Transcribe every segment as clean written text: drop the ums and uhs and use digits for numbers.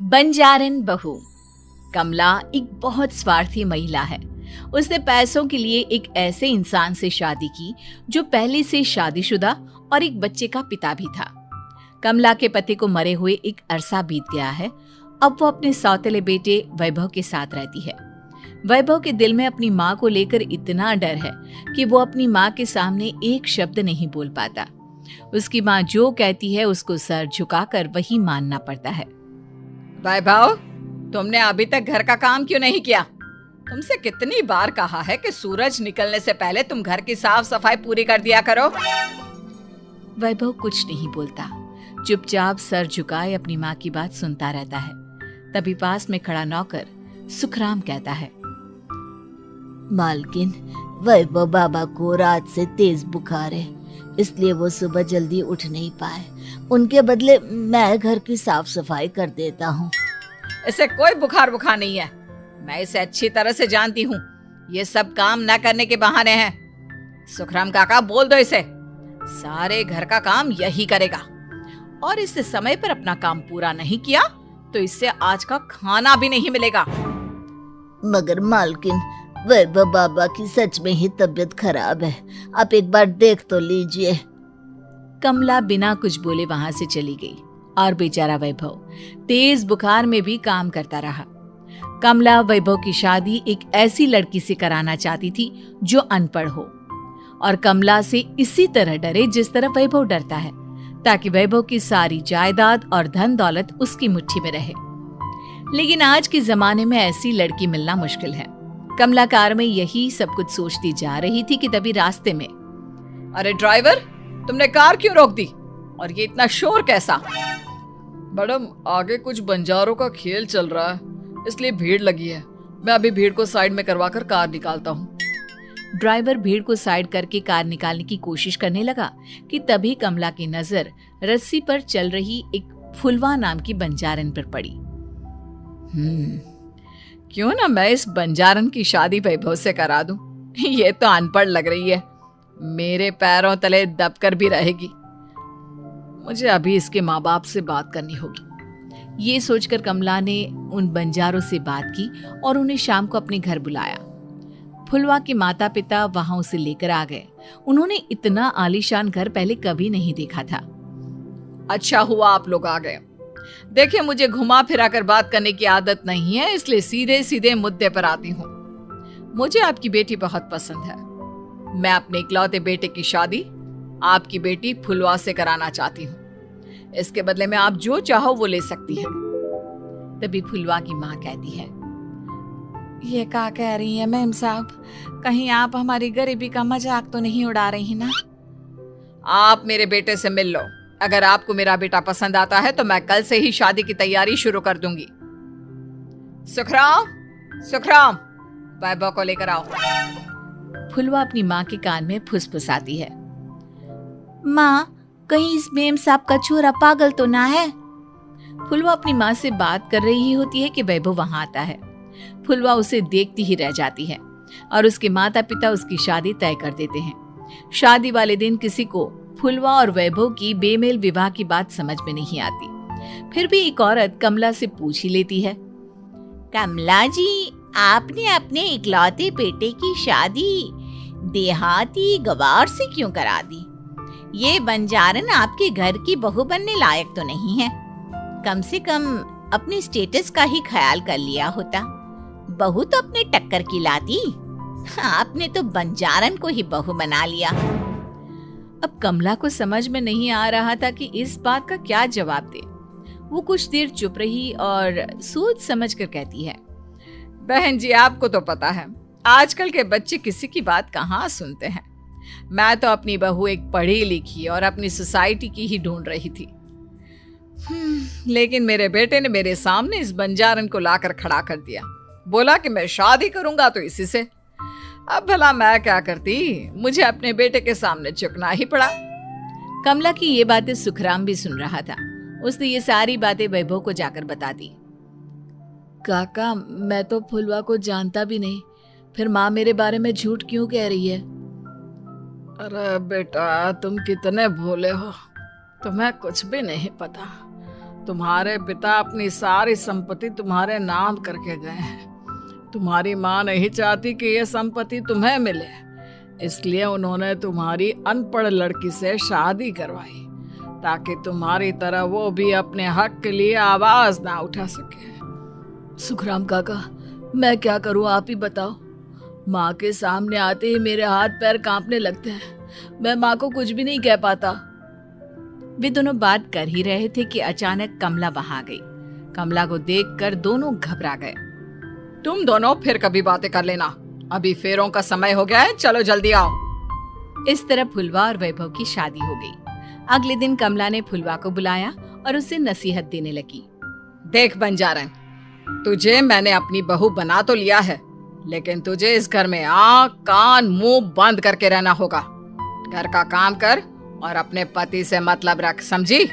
बंजारन बहू। कमला एक बहुत स्वार्थी महिला है। उसने पैसों के लिए एक ऐसे इंसान से शादी की जो पहले से शादीशुदा और एक बच्चे का पिता भी था। कमला के पति को मरे हुए एक अरसा बीत गया है। अब वो अपने सौतेले बेटे वैभव के साथ रहती है। वैभव के दिल में अपनी माँ को लेकर इतना डर है कि वो अपनी माँ के सामने एक शब्द नहीं बोल पाता। उसकी माँ जो कहती है उसको सर झुकाकर वही मानना पड़ता है। वैभव, तुमने अभी तक घर का काम क्यों नहीं किया? तुमसे कितनी बार कहा है कि सूरज निकलने से पहले तुम घर की साफ सफाई पूरी कर दिया करो। वैभव कुछ नहीं बोलता, चुपचाप सर झुकाए अपनी माँ की बात सुनता रहता है। तभी पास में खड़ा नौकर सुखराम कहता है, मालकिन, वैभव बाबा को रात से तेज बुखार है, इसलिए वो सुबह जल्दी उठ नहीं पाए। उनके बदले मैं घर की साफ सफाई कर देता हूँ। इसे कोई बुखार नहीं है। मैं इसे अच्छी तरह से जानती हूँ। ये सब काम न करने के बहाने हैं। सुखराम काका, बोल दो इसे, सारे घर का काम यही करेगा। और इससे समय पर अपना काम पूरा नहीं किया तो इससे आज का खाना भी नहीं मिलेगा। मगर मालकिन, वैभव बाबा की सच में ही तबीयत खराब है, आप एक बार देख तो लीजिए। कमला बिना कुछ बोले वहां से चली गई और बेचारा वैभव तेज बुखार में भी काम करता रहा। कमला वैभव की शादी एक ऐसी लड़की से कराना चाहती थी जो अनपढ़ हो और कमला से इसी तरह डरे जिस तरह वैभव डरता है, ताकि वैभव की सारी जायदाद और धन दौलत उसकी मुट्ठी में रहे। लेकिन आज के जमाने में ऐसी लड़की मिलना मुश्किल है। कमला कार में यही सब कुछ सोचती जा रही थी कि तभी रास्ते में, अरे ड्राइवर, तुमने कार क्यों रोक दी? और ये इतना शोर कैसा? मैडम, आगे कुछ बंजारों का खेल चल रहा है, इसलिए भीड़ लगी है। मैं अभी भीड़ को साइड में करवाकर कार निकालता हूँ। ड्राइवर भीड़ को साइड करके कार निकालने की कोशिश करने लगा कि तभी कमला की नजर रस्सी पर चल रही एक फुलवा नाम की बंजारन पर पड़ी। क्यों ना मैं इस बंजारन की शादी वैभव से करा दूं? ये तो अनपढ़ लग रही है, मेरे पैरों तले दबकर भी रहेगी। मुझे अभी इसके माँ बाप से बात करनी होगी। ये सोचकर कमला ने उन बंजारों से बात की और उन्हें शाम को अपने घर बुलाया। फुलवा के माता पिता वहां उसे लेकर आ गए। उन्होंने इतना आलीशान घर पहले कभी नहीं देखा था। अच्छा हुआ आप लोग आ गए। देखिए, मुझे घुमा फिरा कर बात करने की आदत नहीं है, इसलिए सीधे सीधे मुद्दे पर आती हूँ। मुझे आपकी बेटी बहुत पसंद है। मैं अपने इकलौते बेटे की शादी आपकी बेटी फुलवा से कराना चाहती हूँ। इसके बदले में आप जो चाहो वो ले सकती हैं। तभी फुलवा की माँ कहती है, ये क्या कह रही है मैम साहब? कहीं आप हमारी गरीबी का मजाक तो नहीं उड़ा रही ना? आप मेरे बेटे से मिल लो। अगर आपको मेरा बेटा पसंद आता है तो मैं कल से ही शादी की तैयारी शुरू कर दूंगी। सुखराम, सुखराम, वैभव को लेकर आओ। फुलवा अपनी माँ के कान में फुसफुसाती है, माँ, कहीं इस मेम साहब का छोरा पागल तो ना है? फुलवा अपनी माँ से बात कर रही होती है कि वैभव वहां आता है। फुलवा उसे देखती ही रह जाती है और उसके माता पिता उसकी शादी तय कर देते हैं। शादी वाले दिन किसी को फुलवा और वैभव की बेमेल विवाह की बात समझ में नहीं आती। फिर भी एक औरत कमला से पूछ ही लेती है, कमला जी, आपने अपने इकलौते बेटे की शादी देहाती गवार से क्यों करा दी? ये बंजारन आपके घर की बहू बनने लायक तो नहीं है। कम से कम अपने स्टेटस का ही ख्याल कर लिया होता। बहू तो अपने टक्कर की लाती, आपने तो बंजारन को ही बहू बना लिया। अब कमला को समझ में नहीं आ रहा था कि इस बात का क्या जवाब दे। वो कुछ देर चुप रही और सोच समझ कर कहती है, बहन जी, आपको तो पता है आजकल के बच्चे किसी की बात कहाँ सुनते हैं। मैं तो अपनी बहू एक पढ़ी लिखी और अपनी सोसाइटी की ही ढूंढ रही थी। लेकिन मेरे बेटे ने मेरे सामने इस बंजारन को लाकर खड़ा कर दिया। बोला कि मैं शादी करूंगा तो इसी से। अब भला मैं क्या करती, मुझे अपने बेटे के सामने झुकना ही पड़ा। कमला की ये बातें सुखराम भी सुन रहा था। उसने ये सारी बातें वैभव को जाकर बता दी। काका, मैं तो फुलवा को जानता भी नहीं, फिर माँ मेरे बारे में झूठ क्यों कह रही है? अरे बेटा, तुम कितने भोले हो, तुम्हें कुछ भी नहीं पता। तुम्हारे पिता अपनी सारी संपत्ति तुम्हारे नाम करके गए हैं। तुम्हारी माँ नहीं चाहती कि यह संपत्ति तुम्हें मिले, इसलिए उन्होंने तुम्हारी अनपढ़ लड़की से शादी करवाई ताकि तुम्हारी तरह वो भी अपने हक के लिए आवाज ना उठा सके। सुखराम काका, मैं क्या करूं, आप ही बताओ। माँ के सामने आते ही मेरे हाथ पैर कांपने लगते हैं। मैं माँ को कुछ भी नहीं कह पाता। वे दोनों बात कर ही रहे थे कि अचानक कमला वहां आ गई। कमला को देखकर दोनों घबरा गए। तुम दोनों फिर कभी बातें कर लेना, अभी फेरों का समय हो गया है, चलो जल्दी आओ। इस तरह फुलवा और वैभव की शादी हो गई। अगले दिन कमला ने फुलवा को बुलाया और उसे नसीहत देने लगी। देख बंजारन, तुझे मैंने अपनी बहू बना तो लिया है, लेकिन तुझे इस घर में आँख कान मुंह बंद करके रहना होगा। घर का काम कर और अपने पति से मतलब रख, समझी?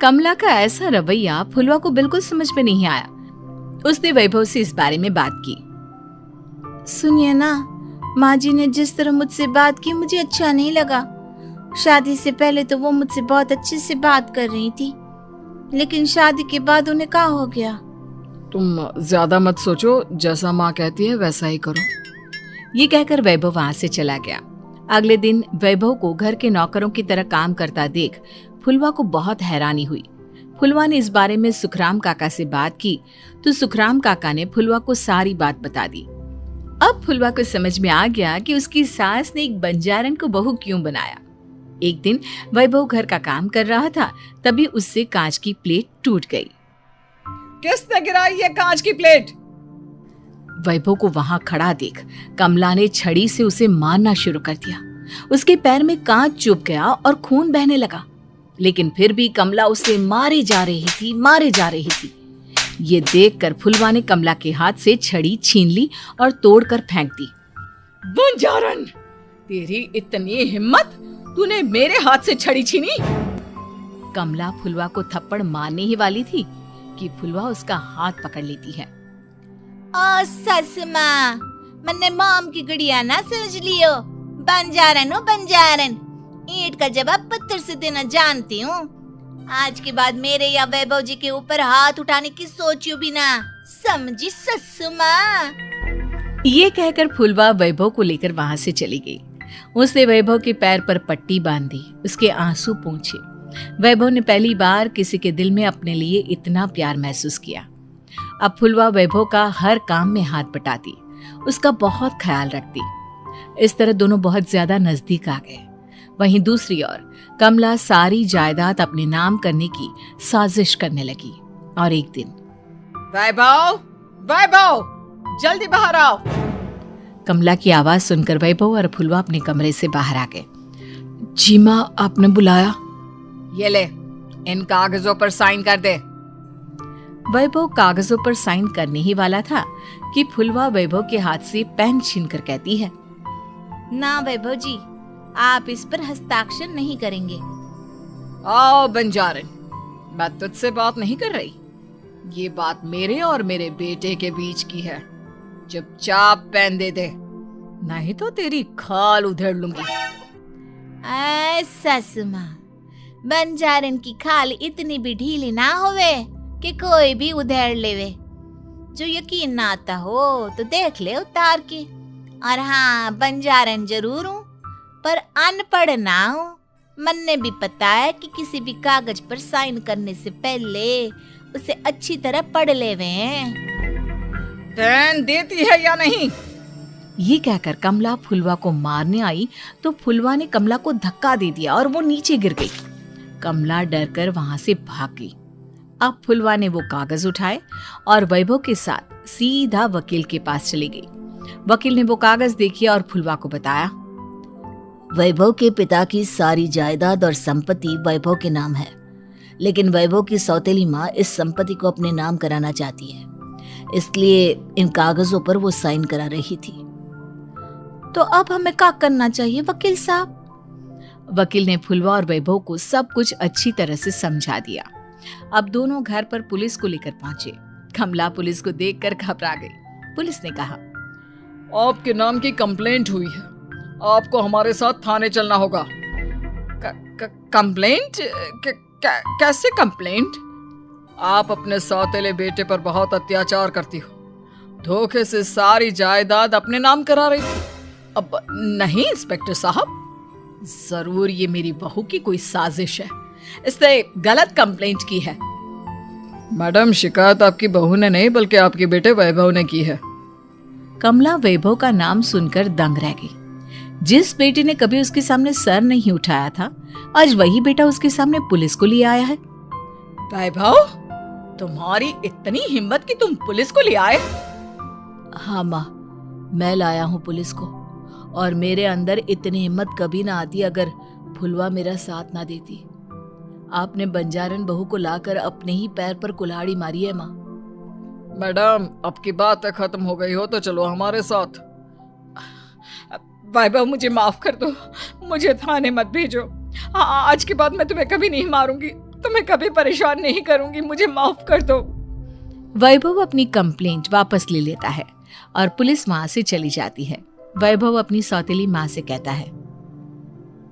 कमला का ऐसा रवैया फुलवा को बिल्कुल समझ में नहीं आया। उसने वैभव से इस बारे में बात की। सुनिए ना, माँ जी ने जिस तरह मुझसे बात की मुझे अच्छा नहीं लगा। शादी से पहले तो वो मुझसे बहुत अच्छे से बात कर रही थी, लेकिन शादी के बाद उन्हें क्या हो गया? तुम ज्यादा मत सोचो, जैसा माँ कहती है वैसा ही करो। ये कहकर वैभव वहां से चला गया। अगले दिन वैभव को घर के नौकरों की तरह काम करता देख फुलवा को बहुत हैरानी हुई। फुलवा ने इस बारे में सुखराम काका से बात की तो सुखराम काका ने फुलवा को सारी बात बता दी। अब फुलवा को समझ में आ गया कि उसकी सास ने एक बंजारन को बहू क्यों बनाया। एक दिन वैभव घर का काम कर रहा था, तभी उससे कांच की प्लेट टूट गई। किसने गिराई ये कांच की प्लेट? वैभव को वहां खड़ा देख कमला ने छड़ी से उसे मारना शुरू कर दिया। उसके पैर में कांच चुभ गया और खून बहने लगा, लेकिन फिर भी कमला उसे मारे जा रही थी। ये देखकर फुलवा ने कमला के हाथ से छड़ी छीन ली और तोड़कर फेंक दी। बंजारन, तेरी इतनी हिम्मत, तूने मेरे हाथ से छड़ी छीनी? कमला फुलवा को थप्पड़ मारने ही वाली थी कि फुलवा उसका हाथ पकड़ लेती है। ओ सस माँ, मैंने मॉम की गुड़िया ना समझ लियो। बंजारन हो बंजारन, ईंट का जवाब पत्थर से देना जानती हूँ। आज के बाद मेरे या वैभव जी के ऊपर हाथ उठाने की सोचियो भी ना, समझी ससु माँ? ये कहकर फुलवा वैभव को लेकर वहां से चली गई। उसने वैभव के पैर पर पट्टी बांधी, उसके आंसू पोंछे। वैभव ने पहली बार किसी के दिल में अपने लिए इतना प्यार महसूस किया। अब फुलवा वैभव का हर काम में हाथ बटाती, उसका बहुत ख्याल रखती। इस तरह दोनों बहुत ज्यादा नजदीक आ गए। वहीं दूसरी ओर कमला सारी जायदाद अपने नाम करने की साजिश करने लगी। और एक दिन, वैभव, वैभव, जल्दी बाहर आओ। कमला की आवाज सुनकर वैभव और फुलवा अपने कमरे से बाहर आ गए। जी माँ, आपने बुलाया? ये ले, इन कागजों पर साइन कर दे। वैभव कागजों पर साइन करने ही वाला था कि फुलवा वैभव के हाथ से पेन छीनकर कहती है, ना वैभव जी, आप इस पर हस्ताक्षर नहीं करेंगे। आओ बंजारन, मैं तुझसे बात नहीं कर रही। ये बात मेरे और मेरे बेटे के बीच की है। चुपचाप पेन दे दे, नहीं तो तेरी खाल उधेड़ लूंगी। ससु माँ, बंजारन की खाल इतनी भी ढीली ना होवे कि कोई भी उधेड़ लेवे। जो यकीन ना आता हो तो देख ले उतार के। और हाँ, बंजारन जरूर हूँ पर अनपढ़ ना हूँ। मन्ने भी पता है कि किसी भी कागज पर साइन करने से पहले उसे अच्छी तरह पढ़ लेवे हैं। पेन देती है या नहीं? ये कहकर कमला फुलवा को मारने आई तो फुलवा ने कमला को धक्का दे दिया और वो नीचे गिर गई। कमला डरकर वहां से भाग गई। अब फुलवा ने वो कागज उठाए और वैभव के साथ सीधा वकील के पास चली गई। वकील ने वो कागज देखे और फुलवा को बताया, वैभव के पिता की सारी जायदाद और संपत्ति वैभव के नाम है, लेकिन वैभव की सौतेली माँ इस संपत्ति को अपने नाम कराना चाहती है, इसलिए इन कागजों पर वो साइन करा रही थी। तो अब हमें क्या करना चाहिए वकील साहब? वकील ने फुलवा और वैभव को सब कुछ अच्छी तरह से समझा दिया। अब दोनों घर पर पुलिस को लेकर पहुंचे। कमला पुलिस को देखकर घबरा गई। पुलिस ने कहा, आपके नाम की कंप्लेंट हुई है, आपको हमारे साथ थाने चलना होगा। कंप्लेंट? कैसे कंप्लेंट? आप अपने सौतेले बेटे पर बहुत अत्याचार करती हो, धोखे से सारी जायदाद अपने नाम करा रही थी। अब नहीं इंस्पेक्टर साहब, जरूर ये मेरी बहू की कोई साजिश है, इसने गलत कंप्लेंट की है। मैडम, शिकायत आपकी बहू ने नहीं बल्कि आपके बेटे वैभव ने की है। कमला वैभव का नाम सुनकर दंग रह गई। जिस बेटे ने कभी उसके सामने सर नहीं उठाया था, आज वही बेटा उसके सामने पुलिस को लिए आया है। वैभव, तुम्हारी इतनी हिम्मत कि तुम पुलिस को ले आए? हाँ माँ, मैं लाया हूँ पुलिस को, और मेरे अंदर इतनी हिम्मत कभी ना आती अगर फुलवा मेरा साथ ना देती। आपने बंजारन बहू को लाकर अपने ही पैर पर कुल्हाड़ी मारी है माँ। मैडम, अब की बात खत्म हो गई हो तो चलो हमारे साथ। वैभव, मुझे माफ कर दो, मुझे थाने मत भेजो। आज के बाद मैं तुम्हें कभी नहीं मारूंगी, तुम्हें कभी परेशान नहीं करूंगी, मुझे माफ कर दो। वैभव अपनी कंप्लेंट वापस ले लेता है और पुलिस वहां से चली जाती है। वैभव अपनी सौतेली माँ से कहता है,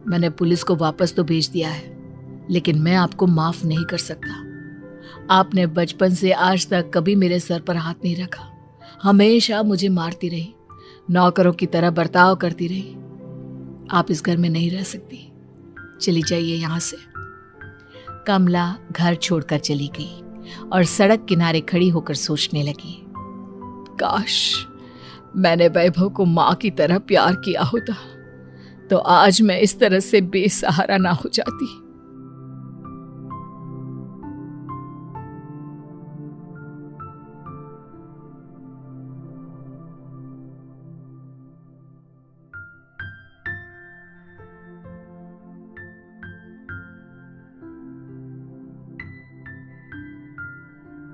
मैंने पुलिस को वापस तो भेज दिया है, लेकिन मैं आपको माफ नहीं कर सकता। आपने बचपन से आज तक कभी मेरे सर पर हाथ नहीं रखा, हमेशा मुझे मारती रही, नौकरों की तरह बर्ताव करती रही। आप इस घर में नहीं रह सकती, चली जाइए यहाँ से। कमला घर छोड़कर चली गई और सड़क किनारे खड़ी होकर सोचने लगी, काश मैंने वैभव को माँ की तरह प्यार किया होता तो आज मैं इस तरह से बेसहारा ना हो जाती।